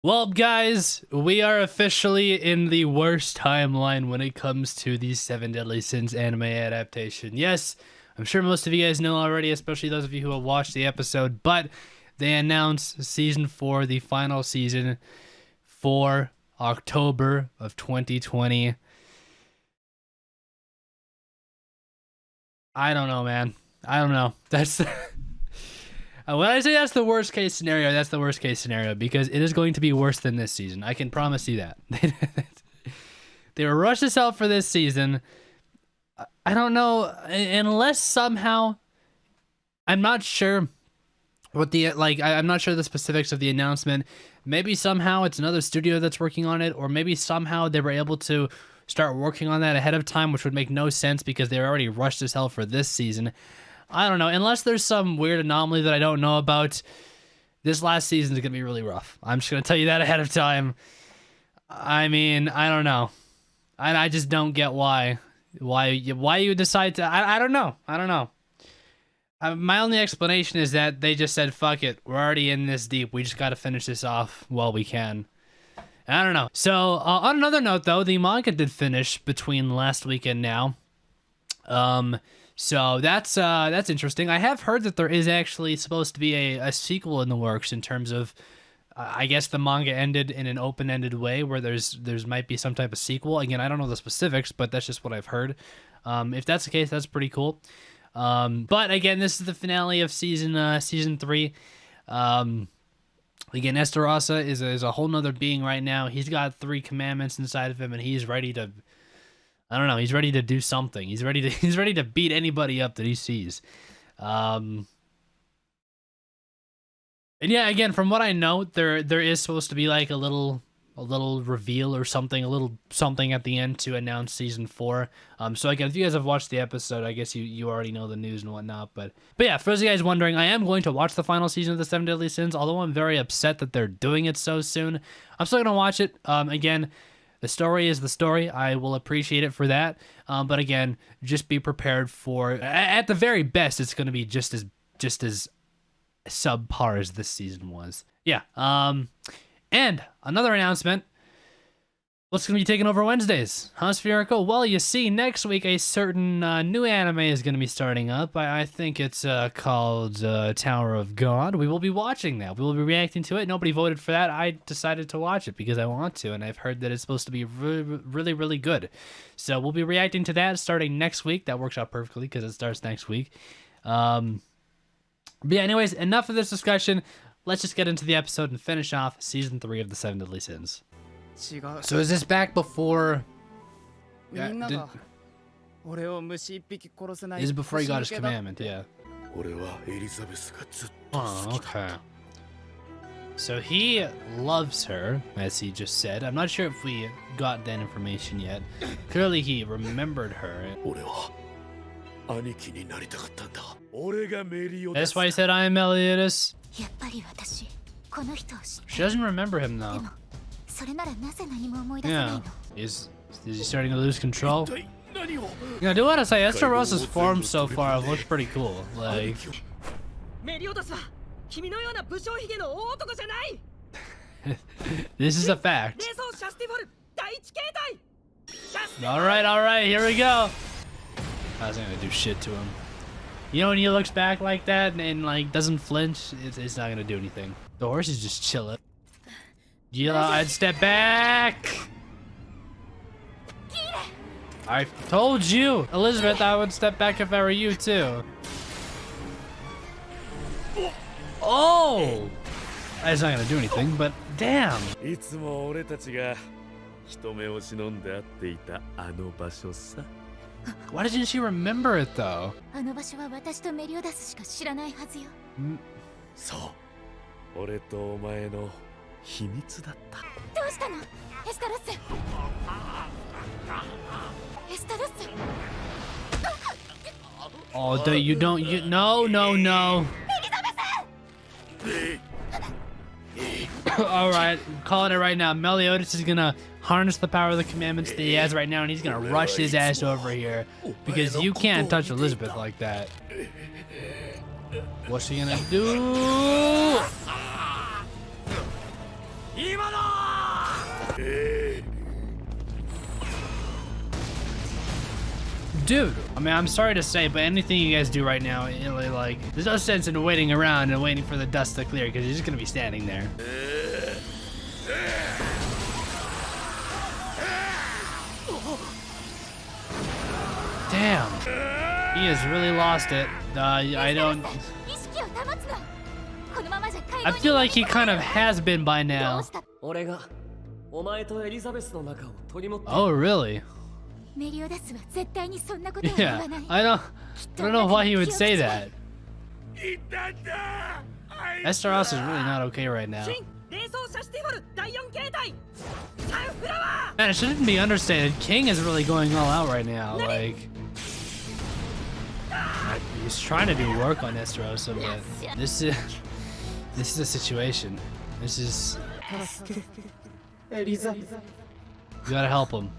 Well, guys, we are officially in the worst timeline when it comes to the Seven Deadly Sins anime adaptation. Yes, I'm sure most of you guys know already, especially those of you who have watched the episode, but they announced season 4, the final season, for October of 2020. I don't know, man. I don't know. That's... When I say that's the worst case scenario, that's the worst case scenario because it is going to be worse than this season. I can promise you that. They were rushed as hell for this season. I don't know, unless somehow, I'm not sure what the, I'm not sure the specifics of the announcement. Maybe somehow it's another studio that's working on it, or maybe somehow they were able to start working on that ahead of time, which would make no sense because they were already rushed as hell for this season. I don't know. Unless there's some weird anomaly that I don't know about, this last season is going to be really rough. I'm just going to tell you that ahead of time. I mean, I don't know. I just don't get why you decide to... I don't know. I don't know. My only explanation is that they just said, fuck it. We're already in this deep. We just got to finish this off while we can. I don't know. So, on another note, though, the manga did finish between last week and now. So that's interesting. I have heard that there is actually supposed to be a sequel in the works in terms of, I guess the manga ended in an open-ended way where there's might be some type of sequel. Again, I don't know the specifics, but that's just what I've heard. If that's the case, that's pretty cool. But again, this is the finale of season 3. Again, Estarossa is a whole nother being right now. He's got 3 commandments inside of him, and he's ready to... I don't know. He's ready to do something. He's ready to beat anybody up that he sees. And yeah, again, from what I know, there is supposed to be like a little reveal or something, a little something at the end to announce season 4. So again, if you guys have watched the episode, I guess you already know the news and whatnot. But yeah, for those of you guys wondering, I am going to watch the final season of the Seven Deadly Sins. Although I'm very upset that they're doing it so soon, I'm still gonna watch it. Again. The story is the story. I will appreciate it for that. But again, just be prepared for, at the very best, it's going to be just as subpar as this season was. Yeah. And another announcement. What's going to be taking over Wednesdays? Huh, Spherical? Well, you see, next week a certain new anime is going to be starting up. I think it's called Tower of God. We will be watching that. We will be reacting to it. Nobody voted for that. I decided to watch it because I want to, and I've heard that it's supposed to be really, really good. So we'll be reacting to that starting next week. That works out perfectly because it starts next week. But yeah, anyways, enough of this discussion. Let's just get into the episode and finish off Season 3 of The Seven Deadly Sins. So is this back before... this is before he got his commandment, yeah. Oh, okay. So he loves her, as he just said. I'm not sure if we got that information yet. Clearly he remembered her. That's why he said, I am Meliodas. She doesn't remember him, though. Yeah. Is he starting to lose control? Yeah, I do want to say, Estarossa's form so far looks pretty cool. Like... This is a fact. Alright, here we go. I was gonna do shit to him. You know when he looks back like that and like doesn't flinch, it's not gonna do anything. The horse is just chilling. Yeah, I'd step back. I told you, Elizabeth, I would step back if I were you too. Oh! That's not gonna do anything, but damn. Why didn't she remember it though? Oh, no. Alright, I'm calling it right now. Meliodas is gonna harness the power of the commandments that he has right now, and he's gonna rush his ass over here because you can't touch Elizabeth like that. What's she gonna do? Dude, I mean, I'm sorry to say, but anything you guys do right now, like, there's no sense in waiting around and waiting for the dust to clear, because you're just gonna be standing there. Damn. He has really lost it. I don't... I feel like he kind of has been by now. Oh, really? Yeah, I don't know why he would say that. Esteros is really not okay right now. Man, it shouldn't be understated. King is really going all out right now. Like, he's trying to do work on Esterosa, but this is a situation. This is... You gotta help him.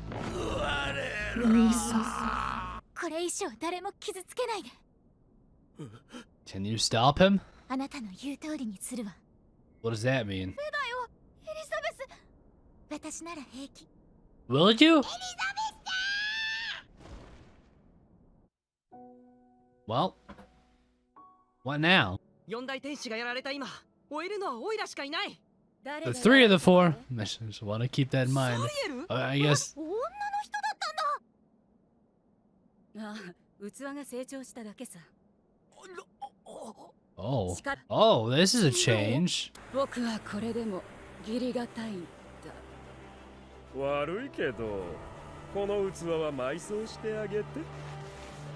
Can you stop him? What does that mean? Will you? Well, what now? The three of the four. I just want to keep that in mind. I guess. Oh. Oh, this is a change.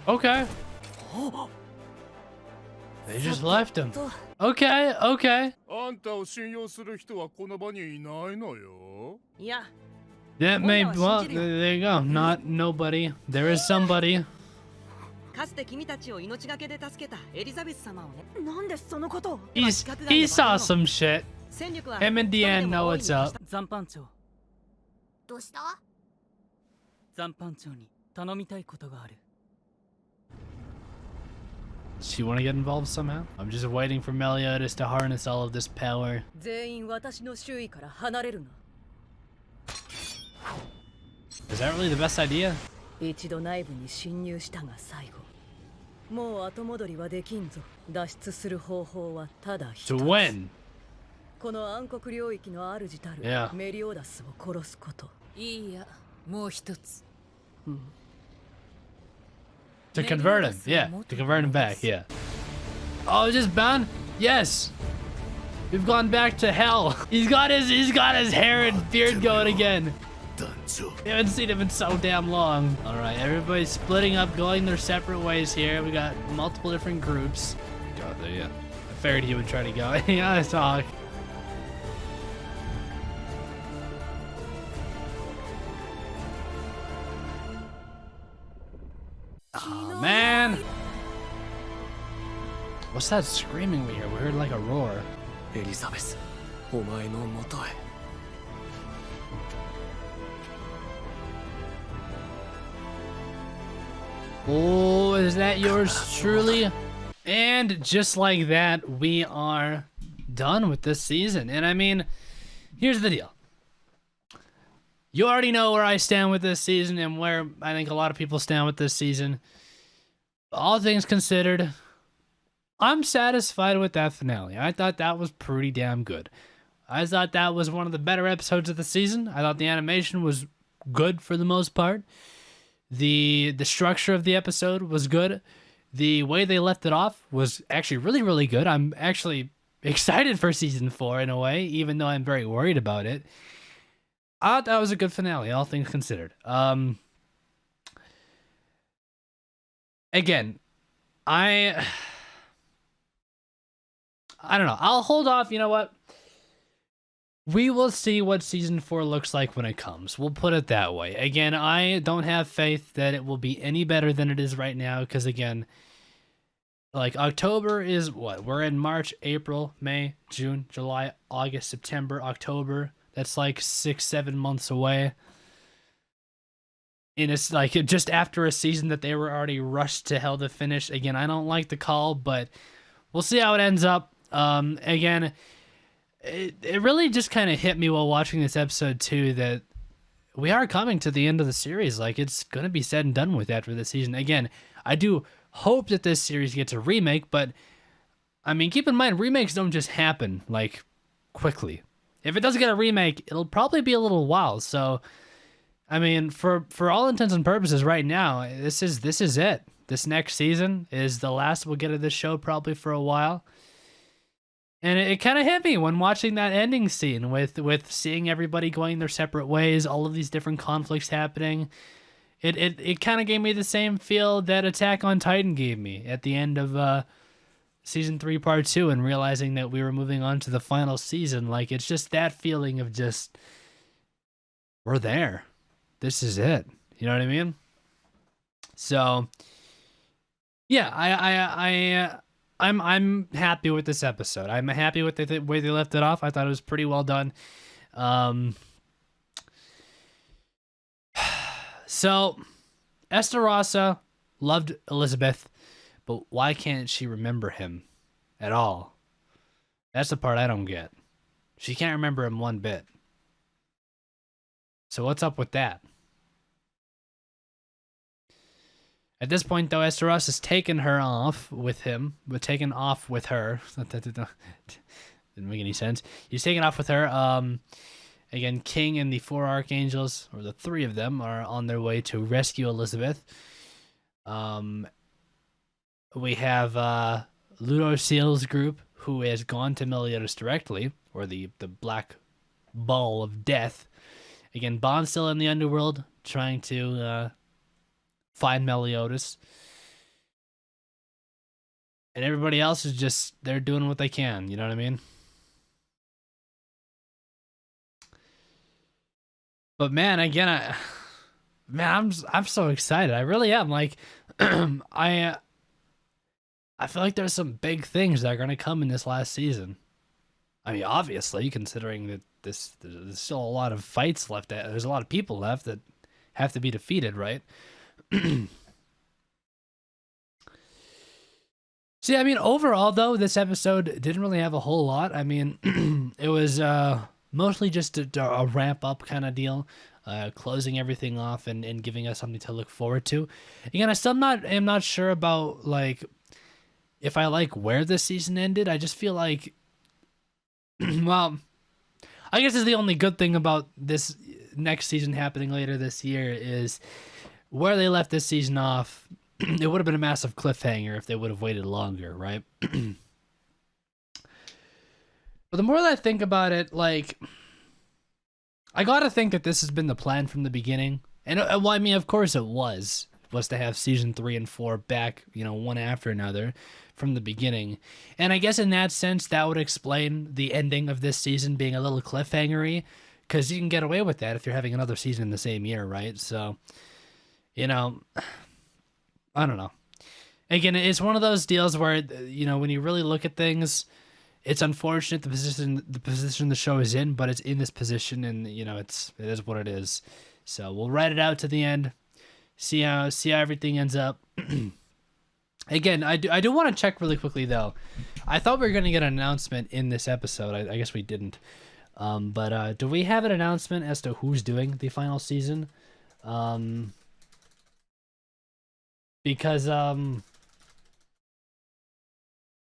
Okay. They just left him. Okay, okay. That may, well, there you go. Not nobody. There is somebody. He saw some shit. Him and Deanne know what's up. Does she want to get involved somehow? I'm just waiting for Meliodas to harness all of this power. Is that really the best idea? To win. Yeah. To convert him, yeah. To convert him back, yeah. Oh, just bound? Yes. We've gone back to hell. He's got his hair and beard going again. We haven't seen him in so damn long. All right, everybody's splitting up, going their separate ways here. We got multiple different groups. God, yeah. I figured he would try to go. Yeah, talk. Oh, man. What's that screaming we hear? We heard like a roar. Elizabeth, oh, is that yours truly? And just like that, we are done with this season. And I mean, here's the deal. You already know where I stand with this season and where I think a lot of people stand with this season. All things considered, I'm satisfied with that finale. I thought that was pretty damn good. I thought that was one of the better episodes of the season. I thought the animation was good for the most part. The structure of the episode was good. The way they left it off was actually really, really good. I'm actually excited for season 4 in a way, even though I'm very worried about it. I thought that was a good finale, all things considered. Again, I don't know. I'll hold off. You know what? We will see what season 4 looks like when it comes. We'll put it that way. Again, I don't have faith that it will be any better than it is right now. Because again, like October is what? We're in March, April, May, June, July, August, September, October. That's like 6-7 months away. And it's like just after a season that they were already rushed to hell to finish. Again, I don't like the call, but we'll see how it ends up. Again, it really just kind of hit me while watching this episode too that we are coming to the end of the series. Like, it's gonna be said and done with after this season. Again, I do hope that this series gets a remake, but I mean, keep in mind, remakes don't just happen like quickly. If it doesn't get a remake, it'll probably be a little while. So, I mean, for all intents and purposes, right now, this is it. This next season is the last we'll get of this show probably for a while. And it kind of hit me when watching that ending scene with seeing everybody going their separate ways, all of these different conflicts happening. It kind of gave me the same feel that Attack on Titan gave me at the end of season 3 part 2, and realizing that we were moving on to the final season. Like, it's just that feeling of just, we're there. This is it. You know what I mean? So yeah, I'm happy with this episode. I'm happy with the way they left it off. I thought it was pretty well done. Um, so Estarossa loved Elizabeth, but why can't she remember him at all? That's the part I don't get. She can't remember him one bit. So what's up with that? At this point, though, Esteros has taken her off with him, but taken off with her. Didn't make any sense. He's taken off with her. Again, King and the 4 archangels, or the 3 of them, are on their way to rescue Elizabeth. We have Ludo Seal's group, who has gone to Meliodas directly, or the Black Ball of Death. Again, Bond's still in the underworld, trying to find Meliodas. And everybody else is just, they're doing what they can, you know what I mean? But man, again, I'm so excited. I really am. Like, I feel like there's some big things that are gonna come in this last season. I mean, obviously, considering that there's still a lot of fights left. There's a lot of people left that have to be defeated, right? See, I mean, overall though, this episode didn't really have a whole lot. I mean, it was mostly just a ramp up kind of deal, closing everything off and giving us something to look forward to. Again, am not sure about like if I like where this season ended. I just feel like, well, I guess is the only good thing about this next season happening later this year is where they left this season off. It would have been a massive cliffhanger if they would have waited longer, right? But the more that I think about it, like, I gotta think that this has been the plan from the beginning. And well, I mean, of course it was to have season 3 and 4 back, you know, one after another from the beginning. And I guess in that sense, that would explain the ending of this season being a little cliffhangery, because you can get away with that if you're having another season in the same year, right? So, you know, I don't know. Again, it's one of those deals where, you know, when you really look at things, it's unfortunate the position the show is in, but it's in this position, and you know, it is what it is. So we'll ride it out to the end, see how everything ends up. Again, I do want to check really quickly though. I thought we were gonna get an announcement in this episode. I guess we didn't. But do we have an announcement as to who's doing the final season? Because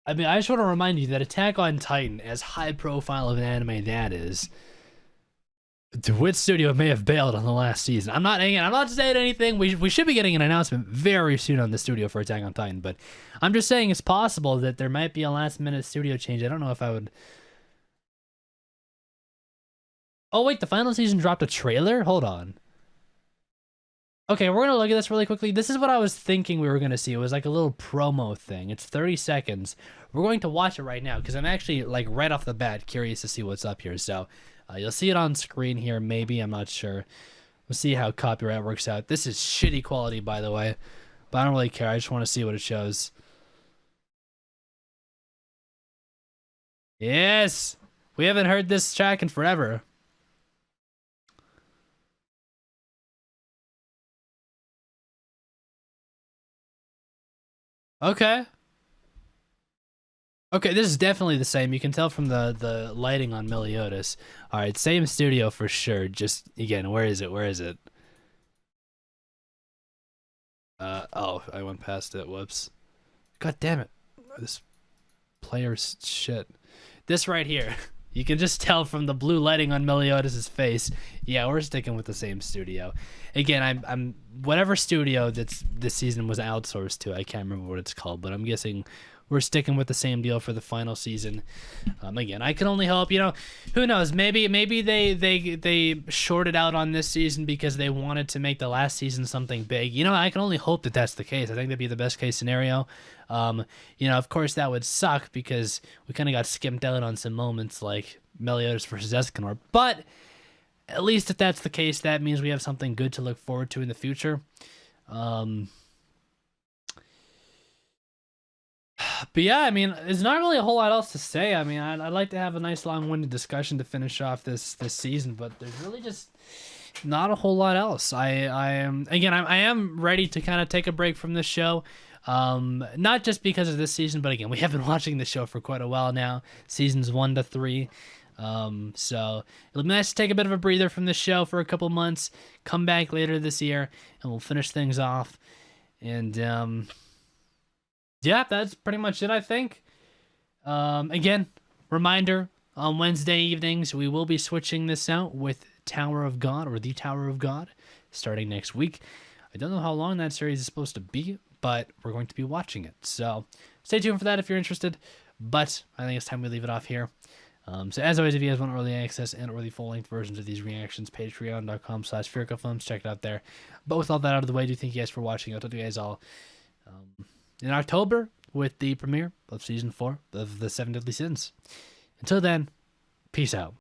I mean, I just want to remind you that Attack on Titan, as high profile of an anime that is, Wit Studio may have bailed on the last season. I'm not saying anything. We should be getting an announcement very soon on the studio for Attack on Titan, but I'm just saying it's possible that there might be a last minute studio change. I don't know if I would. Oh wait, the final season dropped a trailer? Hold on. Okay, we're gonna look at this really quickly. This is what I was thinking we were gonna see. It was like a little promo thing. It's 30 seconds. We're going to watch it right now because I'm actually, like, right off the bat curious to see what's up here. So you'll see it on screen here, maybe. I'm not sure. We'll see how copyright works out. This is shitty quality, by the way, but I don't really care. I just want to see what it shows. Yes, we haven't heard this track in forever. Okay. Okay, this is definitely the same. You can tell from the lighting on Meliodas. All right, same studio for sure. Just again, where is it? Where is it? Oh, I went past it. Whoops. God damn it. This player's shit. This right here. You can just tell from the blue lighting on Meliodas' face. Yeah, we're sticking with the same studio. Again, I'm whatever studio that's this season was outsourced to. I can't remember what it's called, but I'm guessing we're sticking with the same deal for the final season. Again, I can only hope. Who knows? Maybe they shorted out on this season because they wanted to make the last season something big. I can only hope that that's the case. I think that'd be the best case scenario. Of course that would suck because we kind of got skimped out on some moments like Meliodas versus Escanor. But at least if that's the case, that means we have something good to look forward to in the future. But yeah, there's not really a whole lot else to say. I'd like to have a nice long-winded discussion to finish off this season, but there's really just not a whole lot else. I am ready to kind of take a break from this show. Not just because of this season, but again, we have been watching the show for quite a while now, seasons 1 to 3. So it'll be nice to take a bit of a breather from the show for a couple months, come back later this year, and we'll finish things off. And yeah, that's pretty much it, I think. Again, reminder, on Wednesday evenings, we will be switching this out with Tower of God, or The Tower of God, starting next week. I don't know how long that series is supposed to be, but we're going to be watching it. So stay tuned for that if you're interested. But I think it's time we leave it off here. So as always, if you guys want early access and early full-length versions of these reactions, patreon.com/SphericaFilms, check it out there. But with all that out of the way, I do thank you guys for watching. I'll talk to you guys all in October with the premiere of Season 4 of The 7 Deadly Sins. Until then, peace out.